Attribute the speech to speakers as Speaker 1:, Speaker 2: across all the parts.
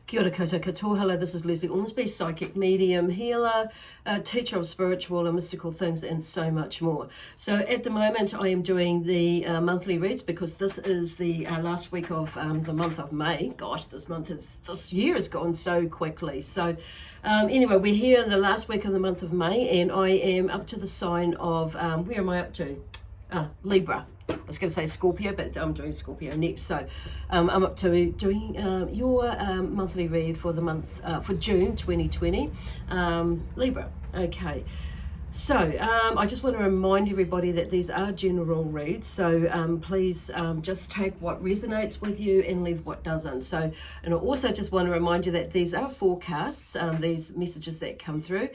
Speaker 1: Kia ora koutou katoa. Hello, this is Lesley Ormsby, psychic medium, healer, teacher of spiritual and mystical things, and so much more. So at the moment, I am doing the monthly reads because this is the last week of the month of May. Gosh, this year has gone so quickly. So anyway, we're here in the last week of the month of May, and I am up to the sign of, where am I up to? Libra. I was going to say Scorpio, but I'm doing Scorpio next. So I'm up to doing your monthly read for the month for June 2020, Libra. Okay. So I just want to remind everybody that these are general reads, so please just take what resonates with you and leave what doesn't. So, and I also just want to remind you that these are forecasts, these messages that come through.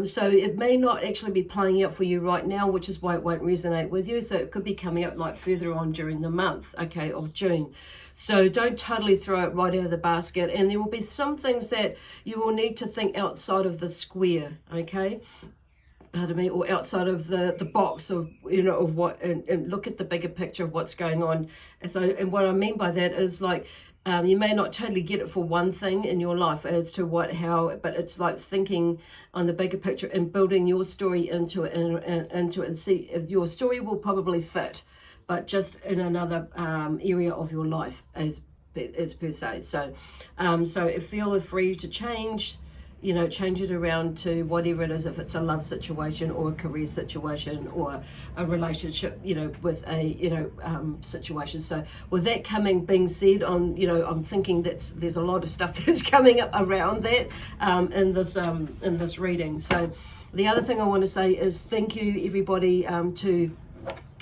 Speaker 1: So it may not actually be playing out for you right now, which is why it won't resonate with you. So it could be coming up like further on during the month, okay, of June. So don't totally throw it right out of the basket. And there will be some things that you will need to think outside of the square, okay? Pardon me, or outside of the box of, you know, of what, and look at the bigger picture of what's going on. And so, and what I mean by that is like, you may not totally get it for one thing in your life as to how, but it's like thinking on the bigger picture and building your story into it and see if your story will probably fit, but just in another area of your life as per se. So, so feel free to change. You know, change it around to whatever it is, if it's a love situation or a career situation or a relationship, you know, with a, you know, situation. So with that being said, I'm thinking that there's a lot of stuff that's coming up around that in this reading. So the other thing I want to say is thank you everybody to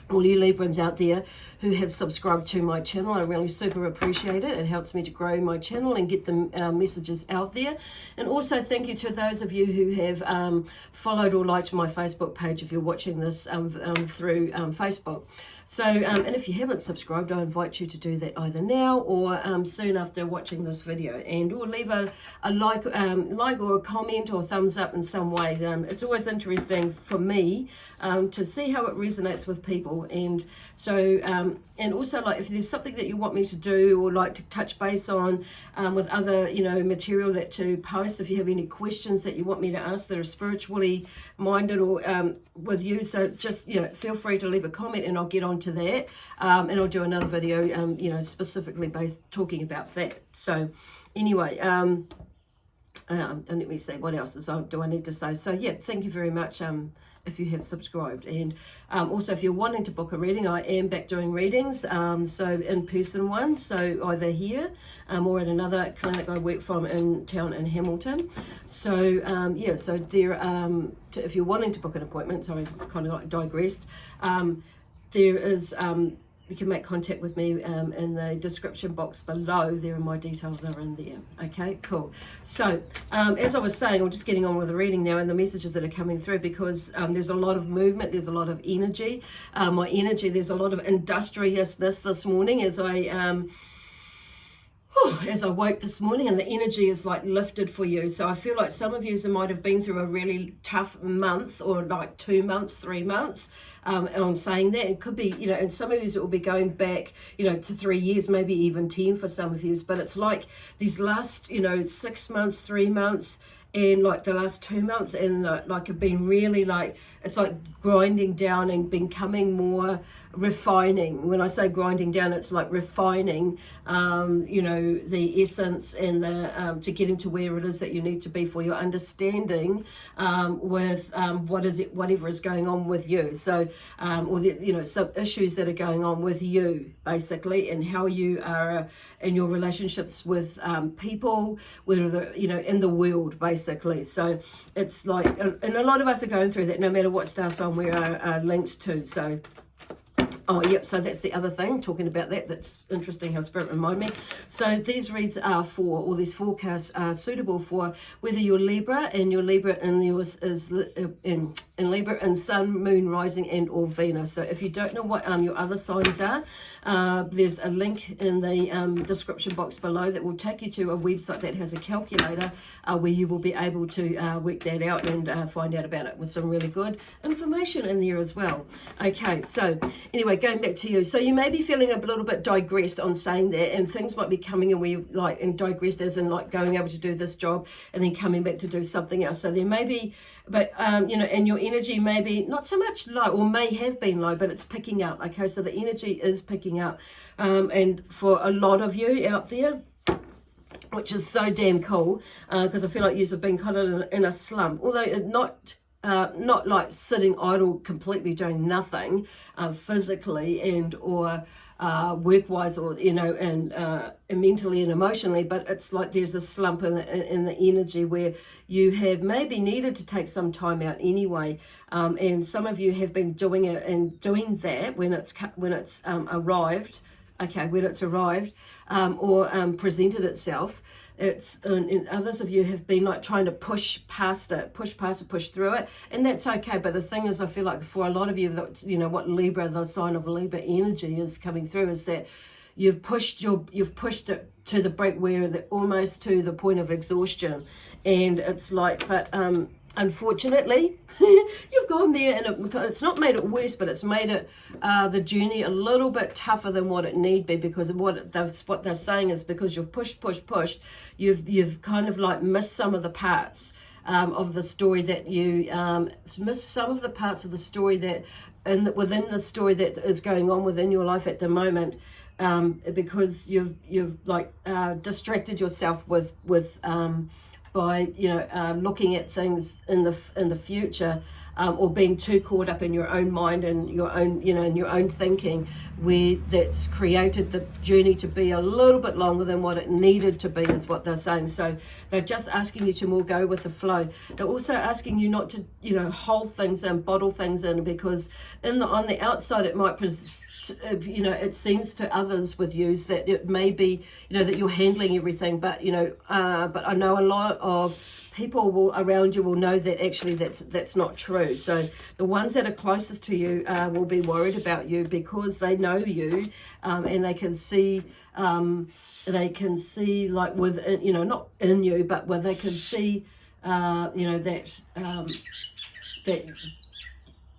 Speaker 1: all you Librans out there who have subscribed to my channel. I really super appreciate it. It helps me to grow my channel and get the messages out there. And also thank you to those of you who have followed or liked my Facebook page if you're watching this through Facebook. So, and if you haven't subscribed, I invite you to do that either now or soon after watching this video, and or leave a like or a comment or a thumbs up in some way. It's always interesting for me to see how it resonates with people, and so and also, like, if there's something that you want me to do or like to touch base on with other, you know, material that to post, if you have any questions that you want me to ask that are spiritually minded or with you, so just, you know, feel free to leave a comment and I'll get on to that, and I'll do another video, you know, specifically talking about that. So anyway, and let me see what else do I need to say. So yeah, thank you very much if you have subscribed, and also if you're wanting to book a reading, I am back doing readings, so in-person ones, so either here or at another clinic I work from in town in Hamilton. So yeah, so there if you're wanting to book an appointment, sorry, kind of like digressed, there is you can make contact with me in the description box below. There, my details are in there. Okay, cool. So as I was saying, I'm just getting on with the reading now and the messages that are coming through, because there's a lot of movement, there's a lot of energy. There's a lot of industriousness this morning as I woke this morning, and the energy is like lifted for you. So I feel like some of you might have been through a really tough month, or like 2 months, 3 months. I'm saying that it could be, you know, and some of you it will be going back, you know, to 3 years, maybe even 10 for some of you. But it's like these last, you know, 6 months, 3 months, and like the last 2 months, and like have been really like, it's like grinding down and becoming more refining. When I say grinding down, it's like refining, you know, the essence and the to getting to where it is that you need to be for your understanding with whatever is going on with you. So or the, you know, some issues that are going on with you basically, and how you are in your relationships with people, whether, you know, in the world basically. So it's like, and a lot of us are going through that no matter what star sign we are linked to. So oh, yep, so that's the other thing, talking about that. That's interesting how Spirit remind me. So these reads are for, or these forecasts are suitable for whether you're Libra, and your Libra in yours is in Libra in Sun, Moon, Rising, and or Venus. So if you don't know what your other signs are, there's a link in the description box below that will take you to a website that has a calculator where you will be able to work that out and find out about it with some really good information in there as well. Okay, so anyway, going back to you. So you may be feeling a little bit digressed on saying that, and things might be coming and we like, and digressed as in like going able to do this job and then coming back to do something else. So there may be, but you know, and your energy may be not so much low, or may have been low, but it's picking up. Okay, so the energy is picking up, and for a lot of you out there, which is so damn cool, because I feel like you have been kind of in a slump, although not like sitting idle completely doing nothing physically and or work-wise, or you know, and mentally and emotionally, but it's like there's a slump in the energy where you have maybe needed to take some time out anyway, and some of you have been doing it and doing that when it's arrived. Okay, when it's arrived or presented itself, and others of you have been like trying to push past it, push through it, and that's okay. But the thing is, I feel like for a lot of you, that you know what Libra, the sign of Libra energy is coming through, is that you've pushed it to the brink where almost to the point of exhaustion, and it's like, but unfortunately, you've gone there, and it's not made it worse, but it's made it the journey a little bit tougher than what it need be, because of what they're saying is because you've pushed, you've kind of like missed some of the parts of the story that you missed some of the parts of the story that within the story that is going on within your life at the moment, because you've like distracted yourself with by you know looking at things in the future, or being too caught up in your own mind and your own, you know, in your own thinking, where that's created the journey to be a little bit longer than what it needed to be, is what they're saying. So they're just asking you to more go with the flow. They're also asking you not to, you know, hold things in, bottle things in, because on the outside it might you know, it seems to others with you that it may be, you know, that you're handling everything, but you know, but I know a lot of people around you will know that actually that's not true. So the ones that are closest to you will be worried about you, because they know you, and they can see like within, you know, not in you, but where they can see you know, that that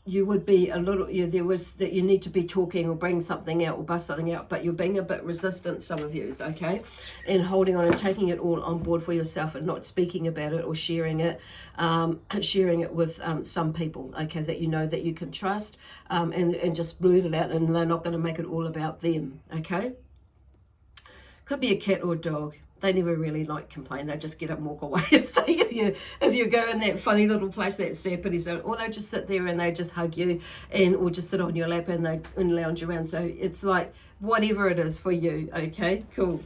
Speaker 1: you would be a little, there was that you need to be talking or bring something out or bust something out, but you're being a bit resistant, some of you, okay, and holding on and taking it all on board for yourself and not speaking about it or sharing it with some people, okay, that you know that you can trust, and just blurt it out, and they're not going to make it all about them, okay. Could be a cat or a dog. They never really like complain. They just get up and walk away if you go in that funny little place, that serpentine zone, or they just sit there and they just hug you, or just sit on your lap and lounge around. So it's like whatever it is for you. Okay, cool.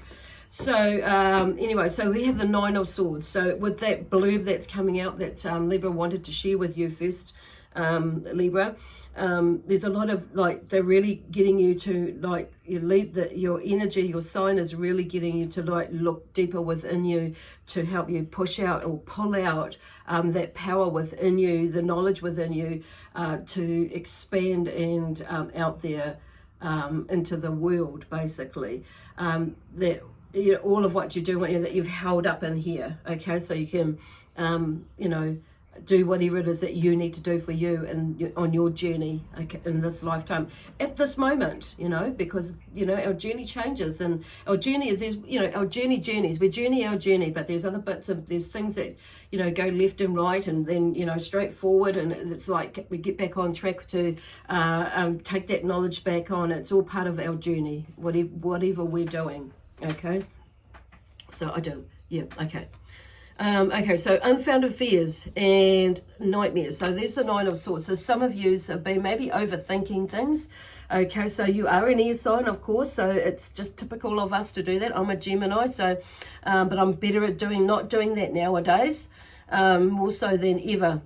Speaker 1: So anyway, so we have the Nine of Swords. So with that blurb that's coming out that Libra wanted to share with you first, Libra, there's a lot of like, they're really getting you to like, your energy, your sign is really getting you to like look deeper within you, to help you push out or pull out that power within you, the knowledge within you, to expand and out there into the world, basically, that you know, all of what you're doing, that you've held up in here, okay, so you can you know, do whatever it is that you need to do for you and on your journey, okay, in this lifetime, at this moment, you know, because you know our journey changes, and our journey, there's, you know, our journeys, we journey our journey, but there's other bits of, there's things that, you know, go left and right, and then, you know, straight forward, and it's like we get back on track to take that knowledge back on. It's all part of our journey, whatever we're doing, okay. So I do, yeah, okay. Okay, so unfounded fears and nightmares. So there's the Nine of Swords. So some of you have been maybe overthinking things. Okay, so you are an air sign, of course, so it's just typical of us to do that. I'm a Gemini, so but I'm better at not doing that nowadays, more so than ever,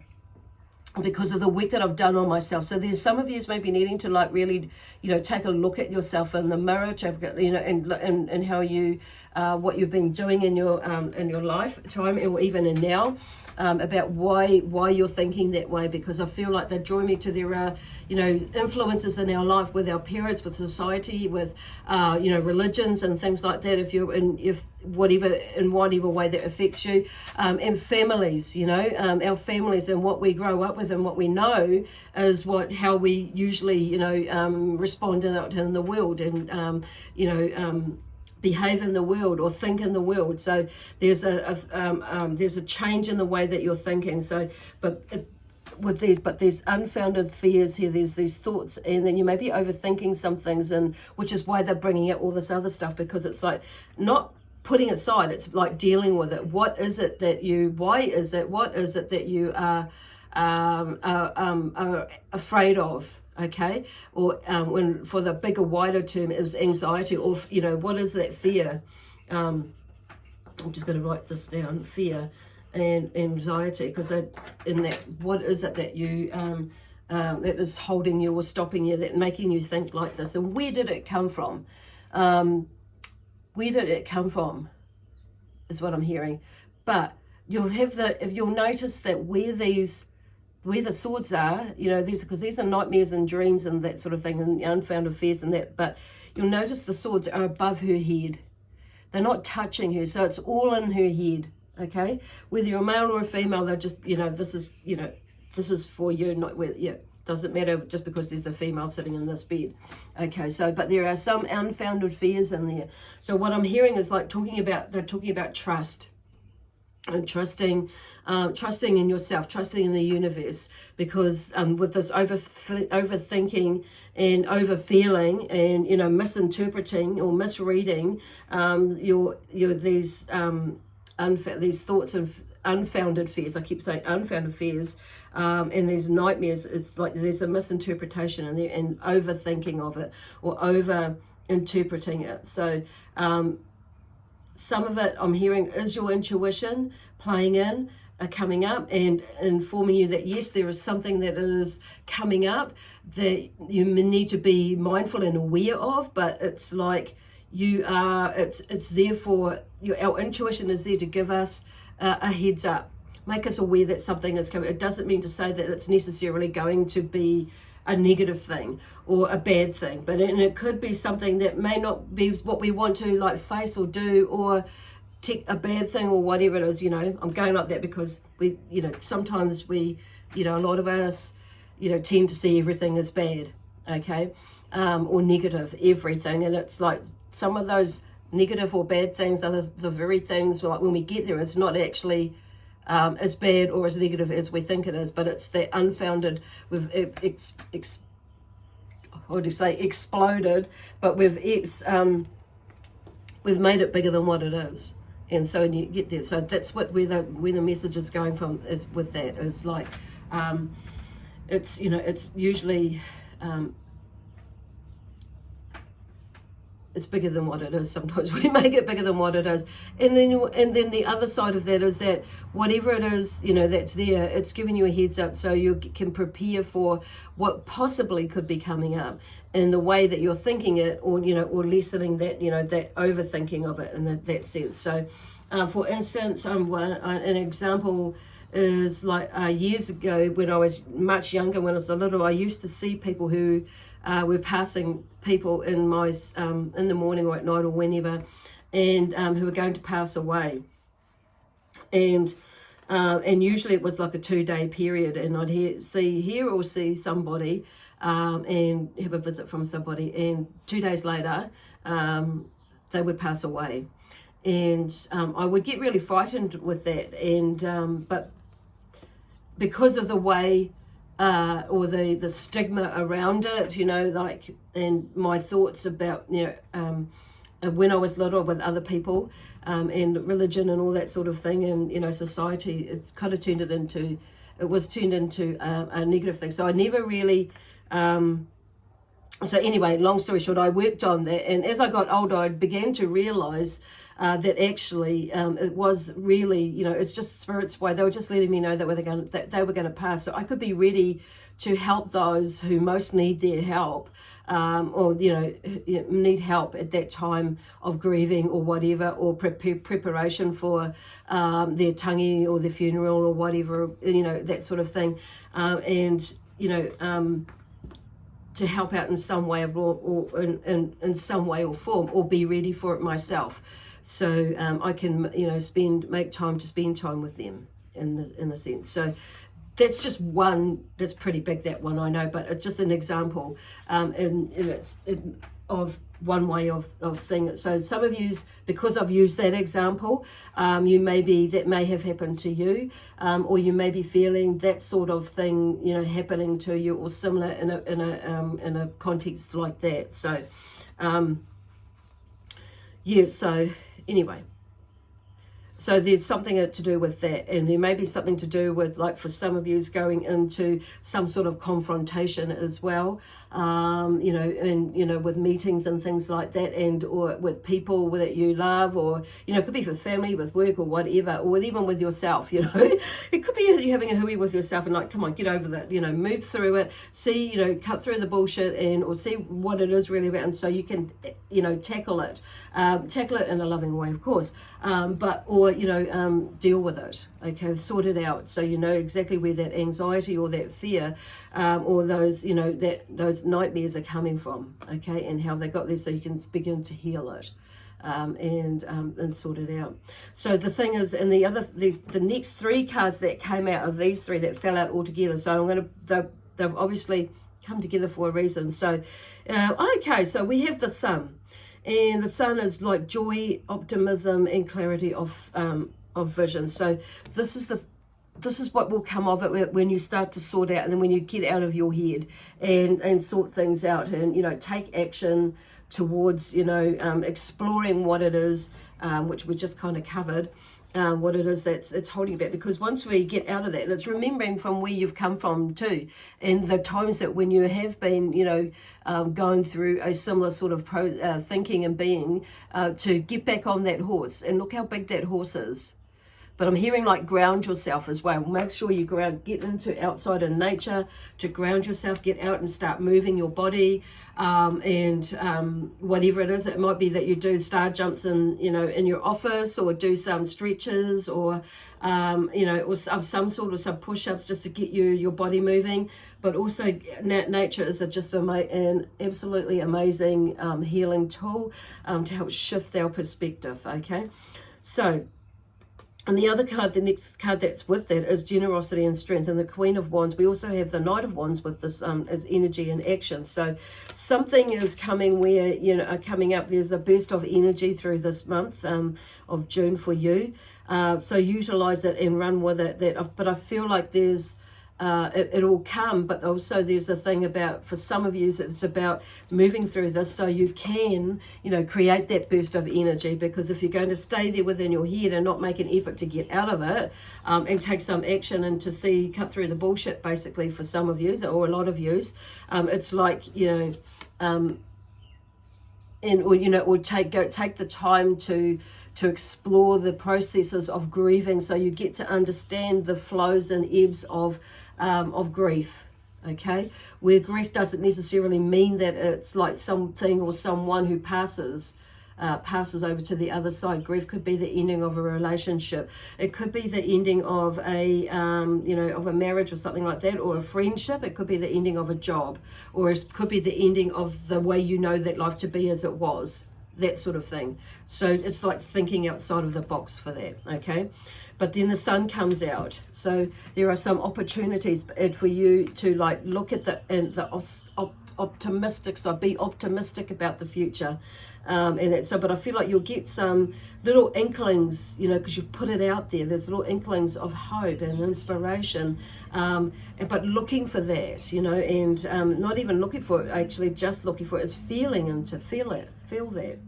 Speaker 1: because of the work that I've done on myself. So there's some of you maybe needing to like really, you know, take a look at yourself in the mirror, to, you know, and how you, what you've been doing in your lifetime, or even in now, about why you're thinking that way, because I feel like they're drawing me to their, you know, influences in our life, with our parents, with society, with, you know, religions and things like that. in whatever way that affects you, and families, you know, our families and what we grow up with and what we know is how we usually, you know, respond out in the world and, you know, behave in the world or think in the world. So there's a change in the way that you're thinking. So, but there's unfounded fears here, there's these thoughts, and then you may be overthinking some things, and which is why they're bringing out all this other stuff, because it's like not putting aside, it's like dealing with it. What is it that what is it that you are afraid of? Okay, or when for the bigger, wider term is anxiety, or you know, what is that fear? I'm just going to write this down: fear and anxiety, because what is it that you that is holding you or stopping you, that making you think like this, and where did it come from? Where did it come from? Is what I'm hearing. But you'll notice that where the swords are, you know, because these are nightmares and dreams and that sort of thing, and unfounded fears and that, but you'll notice the swords are above her head. They're not touching her, so it's all in her head, okay? Whether you're a male or a female, they're just, you know, this is for you, not whether, yeah, doesn't matter just because there's a female sitting in this bed, okay? So, but there are some unfounded fears in there. So what I'm hearing is like they're talking about trust. And trusting in yourself, trusting in the universe, because with this overthinking and overfeeling and, you know, misinterpreting or misreading these thoughts of unfounded fears. I keep saying unfounded fears, and these nightmares. It's like there's a misinterpretation in there and overthinking of it or over interpreting it. So some of it I'm hearing is your intuition playing in, coming up and informing you that yes, there is something that is coming up that you need to be mindful and aware of, but it's like it's there for our intuition is there to give us a heads up, make us aware that something is coming. It doesn't mean to say that it's necessarily going to be a negative thing or a bad thing, but it could be something that may not be what we want to like face or do, or take a bad thing or whatever it is. You know, I'm going like that because we, you know, sometimes we, you know, a lot of us, you know, tend to see everything as bad, okay, or negative, everything, and it's like some of those negative or bad things are the very things like when we get there, it's not actually as bad or as negative as we think it is, but it's that unfounded, exploded, but we've made it bigger than what it is, and so when you get there, so that's where the message is going from, is with that, is like it's, you know, it's usually it's bigger than what it is. Sometimes we make it bigger than what it is. And then the other side of that is that whatever it is, you know, that's there, it's giving you a heads up so you can prepare for what possibly could be coming up in the way that you're thinking it, or, you know, or lessening that, you know, that overthinking of it in that sense. So for instance, an example is like years ago when I was much younger, when I was a little, I used to see people who were passing people in my in the morning or at night or whenever, and who were going to pass away, and usually it was like a 2-day period, and I'd hear or see somebody and have a visit from somebody, and 2 days later they would pass away, and I would get really frightened with that, and but because of the way or the stigma around it, you know, like, and my thoughts about, you know, when I was little with other people, and religion and all that sort of thing, and, you know, society, it kind of turned into a negative thing. So I never really, so anyway, long story short, I worked on that, and as I got older, I began to realize that actually it was really, you know, it's just Spirit's way. They were just letting me know that they were going to pass, so I could be ready to help those who most need their help, or, you know, need help at that time of grieving or whatever, or preparation for their tangi or their funeral or whatever, you know, that sort of thing, and, you know, to help out in some way or in some way or form, or be ready for it myself. So I can, you know, make time to spend time with them in the sense. So that's just one, that's pretty big, that one, I know, but it's just an example of one way of seeing it. So some of you, because I've used that example, that may have happened to you, or you may be feeling that sort of thing, you know, happening to you, or similar in a context like that. So yeah, so anyway, so there's something to do with that, and there may be something to do with, like, for some of you, going into some sort of confrontation as well, you know, and, you know, with meetings and things like that, and or with people that you love, or, you know, it could be with family, with work, or whatever, or even with yourself, you know. It could be you having a hooey with yourself and, like, come on, get over that, you know, move through it, see, you know, cut through the bullshit, and or see what it is really about, and so you can, you know, tackle it in a loving way, of course, or, you know, deal with it, okay, sort it out, so you know exactly where that anxiety or that fear, or those, you know, those nightmares are coming from, okay, and how they got there, so you can begin to heal it, and sort it out. So the thing is, and the next three cards that came out of these three that fell out altogether, so they've obviously come together for a reason. So okay, so we have the Sun. And the Sun is like joy, optimism, and clarity of vision. So this is what will come of it when you start to sort out, and then when you get out of your head and sort things out, and, you know, take action towards, you know, exploring what it is, which we just kind of covered, what it is that's holding you back. Because once we get out of that, and it's remembering from where you've come from too, and the times that when you have been, you know, going through a similar sort of thinking and being, to get back on that horse, and look how big that horse is. But I'm hearing, like, ground yourself as well. Make sure you get into outside in nature to ground yourself, get out and start moving your body, and whatever it is. It might be that you do star jumps in, you know, in your office, or do some stretches, or, you know, or some sort of some push-ups just to get your body moving. But also nature is just an absolutely amazing healing tool to help shift our perspective, okay? So, and the other card, the next card that's with that, is generosity and strength, and the Queen of Wands. We also have the Knight of Wands with this as energy and action. So something is coming where, you know, coming up. There's a burst of energy through this month of June for you. So utilize it and run with it. But I feel like there's it'll come, but also there's a thing about, for some of you, it's about moving through this so you can, you know, create that burst of energy. Because if you're going to stay there within your head and not make an effort to get out of it, and take some action and to cut through the bullshit, basically, for some of you, or a lot of you, it's like, you know, or take the time to explore the processes of grieving, so you get to understand the flows and ebbs of grief, okay? Where grief doesn't necessarily mean that it's like something or someone who passes over to the other side. Grief could be the ending of a relationship. It could be the ending of of a marriage or something like that, or a friendship. It could be the ending of a job, or it could be the ending of the way you know that life to be as it was, that sort of thing. So it's like thinking outside of the box for that, okay? But then the Sun comes out, so there are some opportunities for you to, like, look at optimistic, so be optimistic about the future, but I feel like you'll get some little inklings, you know, because you've put it out there. There's little inklings of hope and inspiration, but looking for that, you know, and not even looking for it, actually just looking for it, is feeling, and to feel that.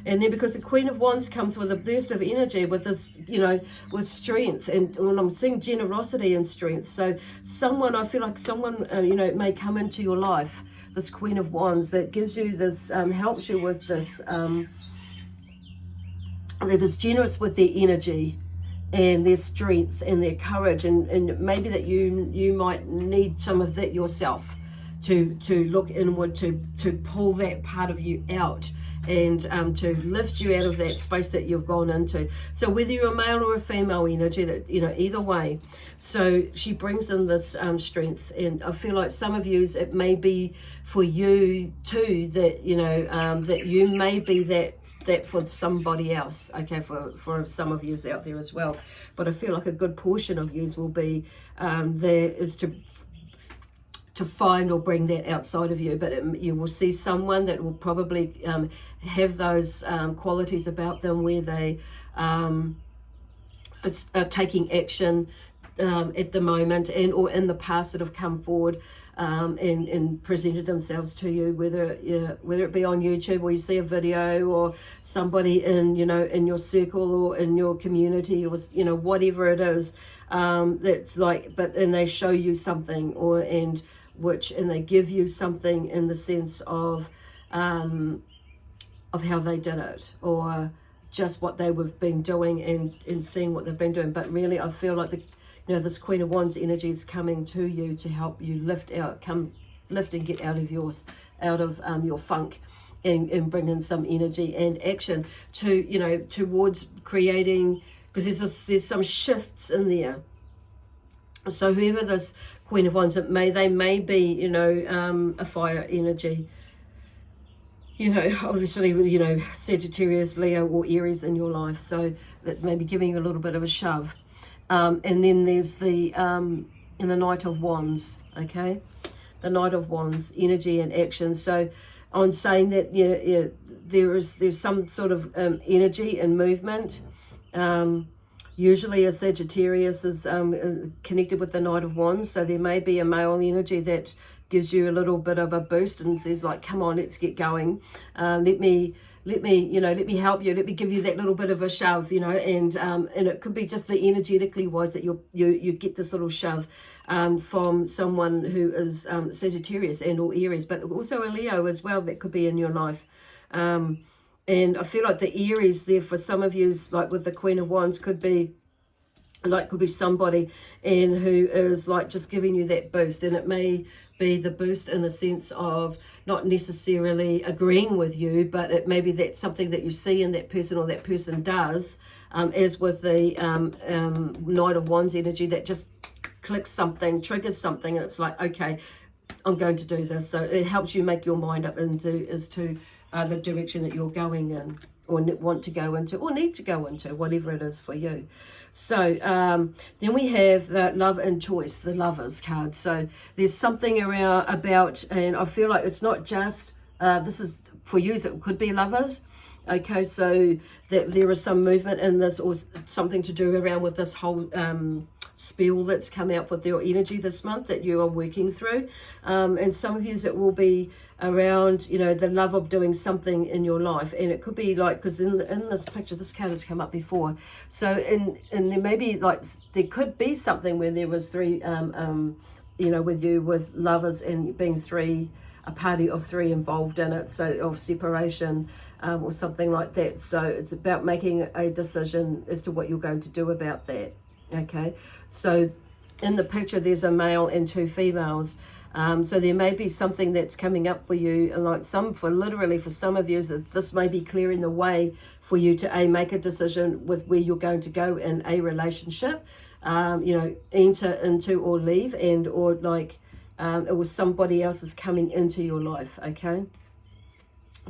Speaker 1: And then because the Queen of Wands comes with a burst of energy, with this, you know, with strength, and when I'm seeing generosity and strength. So I feel like someone, you know, may come into your life, this Queen of Wands, that gives you this, helps you with this, that is generous with their energy and their strength and their courage, and maybe that you might need some of that yourself to look inward, to pull that part of you out, and to lift you out of that space that you've gone into. So whether you're a male or a female energy, that, you know, either way, so she brings in this strength. And I feel like some of you, it may be for you too, that, you know, that you may be that for somebody else, okay, for some of you out there as well. But I feel like a good portion of you will be there is to find or bring that outside of you. But you will see someone that will probably have those qualities about them, where they are taking action at the moment, and or in the past, that have come forward and presented themselves to you, whether it be on YouTube, or you see a video, or somebody in, you know, in your circle or in your community, or, you know, whatever it is, that's like, and they show you something, and they give you something in the sense of how they did it, or just what they have been doing, and seeing what they've been doing. But really, I feel like this Queen of Wands energy is coming to you to help you lift and get out of your funk, and bring in some energy and action to, you know, towards creating, because there's some shifts in there. So whoever this Queen of Wands, they may be, you know, a fire energy, you know, obviously, you know, Sagittarius, Leo, or Aries in your life. So that's maybe giving you a little bit of a shove. And then there's the Knight of Wands, okay? The Knight of Wands, energy and action. So I'm saying that, yeah, there's some sort of energy and movement. Usually a Sagittarius is connected with the Knight of Wands, so there may be a male energy that gives you a little bit of a boost and says, like, come on, let's get going. Let me help you. Let me give you that little bit of a shove, you know, and it could be just the energetically wise that you get this little shove from someone who is Sagittarius and or Aries, but also a Leo as well that could be in your life. And I feel like the Aries there for some of you, like with the Queen of Wands, could be somebody and who is like just giving you that boost. And it may be the boost in the sense of not necessarily agreeing with you, but it may be that's something that you see in that person, or that person does, as with the Knight of Wands energy, that just clicks something, triggers something, and it's like, okay, I'm going to do this. So it helps you make your mind up as to the direction that you're going in, or want to go into, or need to go into, whatever it is for you. So then we have the Love and Choice, the Lovers card. So there's something about, and I feel like it's not just, this is for you, so it could be lovers. Okay, so that there is some movement in this, or something to do around with this whole spell that's come out with your energy this month that you are working through. And some of you, it will be around, you know, the love of doing something in your life. And it could be like, because in this picture, this card has come up before. So and there may be like, there could be something where there was three, you know, with lovers, and being three, a party of three involved in it, so of separation, or something like that. So it's about making a decision as to what you're going to do about that. Okay, so in the picture there's a male and two females. So there may be something that's coming up for you, and like for some of you, that this may be clearing the way for you to make a decision with where you're going to go in a relationship, you know, enter into or leave, and or like it was somebody else is coming into your life, okay,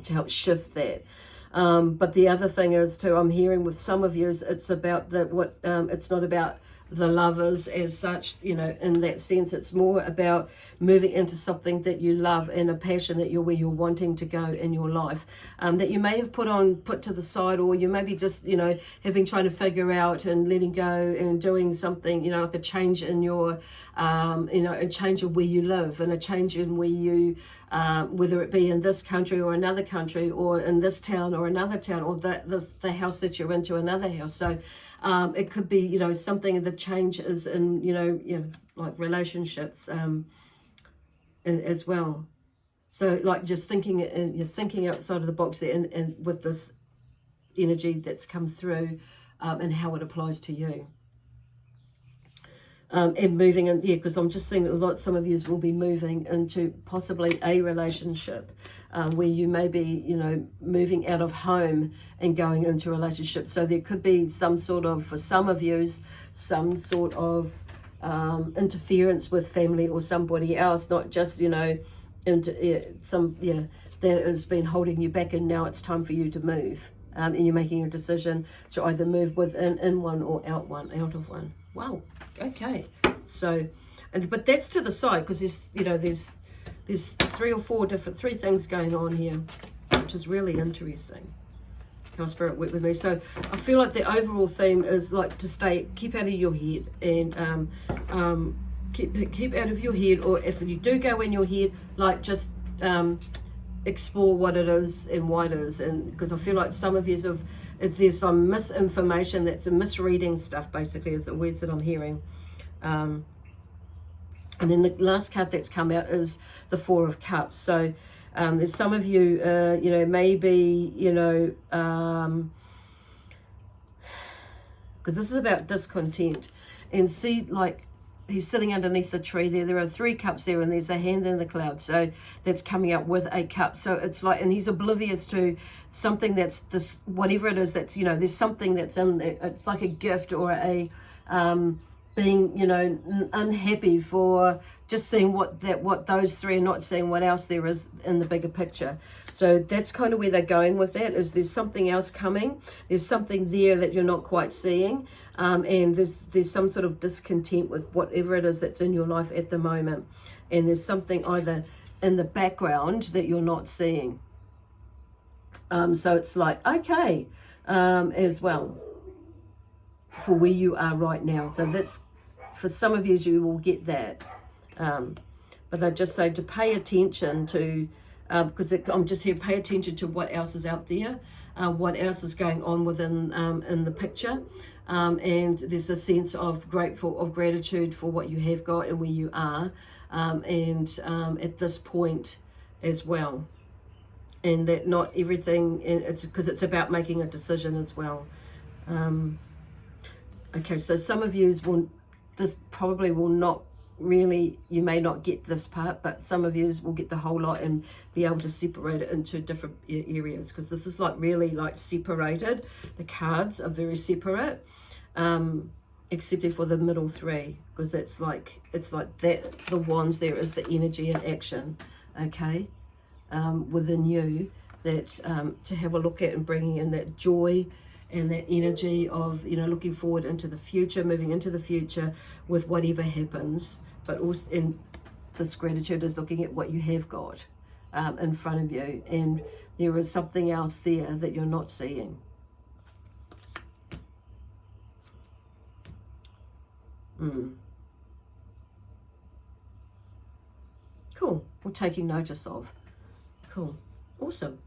Speaker 1: to help shift that. But the other thing is too, I'm hearing with some of you, it's about it's not about the lovers as such, you know, in that sense. It's more about moving into something that you love, and a passion that where you're wanting to go in your life, that you may have put to the side, or you maybe just, you know, have been trying to figure out and letting go and doing something, you know, like a change in your, you know, a change of where you live, and a change in where you, whether it be in this country or another country, or in this town or another town, or the house that you're into, another house. So it could be, you know, something, the change is in, you know, like relationships as well. So like just you're thinking outside of the box there, and with this energy that's come through, and how it applies to you. and moving in, yeah, because I'm just seeing some of you will be moving into possibly a relationship where you may be, you know, moving out of home and going into a relationship. So there could be some sort of, for some of you, some sort of interference with family or somebody else, not just, you know, that has been holding you back, and now it's time for you to move. And you're making a decision to either move in one or out of one. Wow. Okay. So, but that's to the side, because there's, you know, there's 3 or 4 different things going on here, which is really interesting. How Spirit work with me. So I feel like the overall theme is like to keep out of your head, and keep out of your head, or if you do go in your head, like just explore what it is and why it is. And because I feel like some of you there's some misinformation, that's a misreading stuff, basically, is the words that I'm hearing. And then the last card that's come out is the 4 of Cups. So there's some of you, you know, maybe, you know, because this is about discontent, and see, like, he's sitting underneath the tree there. There are 3 cups there, and there's a hand in the cloud. So that's coming out with a cup. So it's like, and he's oblivious to something that's this, whatever it is, that's, you know, there's something that's in there. It's like a gift, or a being, you know, unhappy for just seeing what those 3 are not seeing what else there is in the bigger picture. So that's kind of where they're going with that, is there's something else coming. There's something there that you're not quite seeing. And there's some sort of discontent with whatever it is that's in your life at the moment. And there's something either in the background that you're not seeing. So it's like, okay, as well, for where you are right now. So that's, for some of you will get that. But I just say to pay attention to, because I'm just here, pay attention to what else is out there, what else is going on within in the picture. And there's a sense of gratitude for what you have got and where you are, and at this point as well. And that not everything, it's because it's about making a decision as well. Okay, so some of you this probably will not really, you may not get this part, but some of you will get the whole lot and be able to separate it into different areas, because this is like really like separated. The cards are very separate, except for the middle 3, because it's like that, the wands there is the energy and action, okay, within you, that to have a look at, and bringing in that joy and that energy of, you know, looking forward into the future, moving into the future with whatever happens. But also, in this gratitude is looking at what you have got in front of you, and there is something else there that you're not seeing. Cool. We're taking notice of. Cool. Awesome.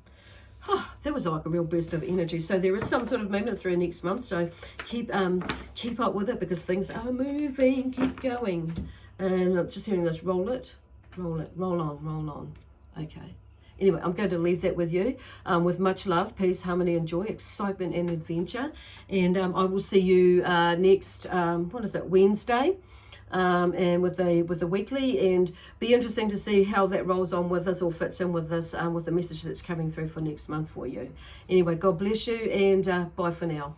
Speaker 1: Oh, that was like a real burst of energy. So there is some sort of movement through next month. So keep up with it, because things are moving. Keep going. And I'm just hearing this, roll on. Okay. Anyway, I'm going to leave that with you, with much love, peace, harmony, and joy, excitement, and adventure. And I will see you next, Wednesday. And with the weekly, and be interesting to see how that rolls on with us, or fits in with this, with the message that's coming through for next month for you. Anyway, God bless you, and bye for now.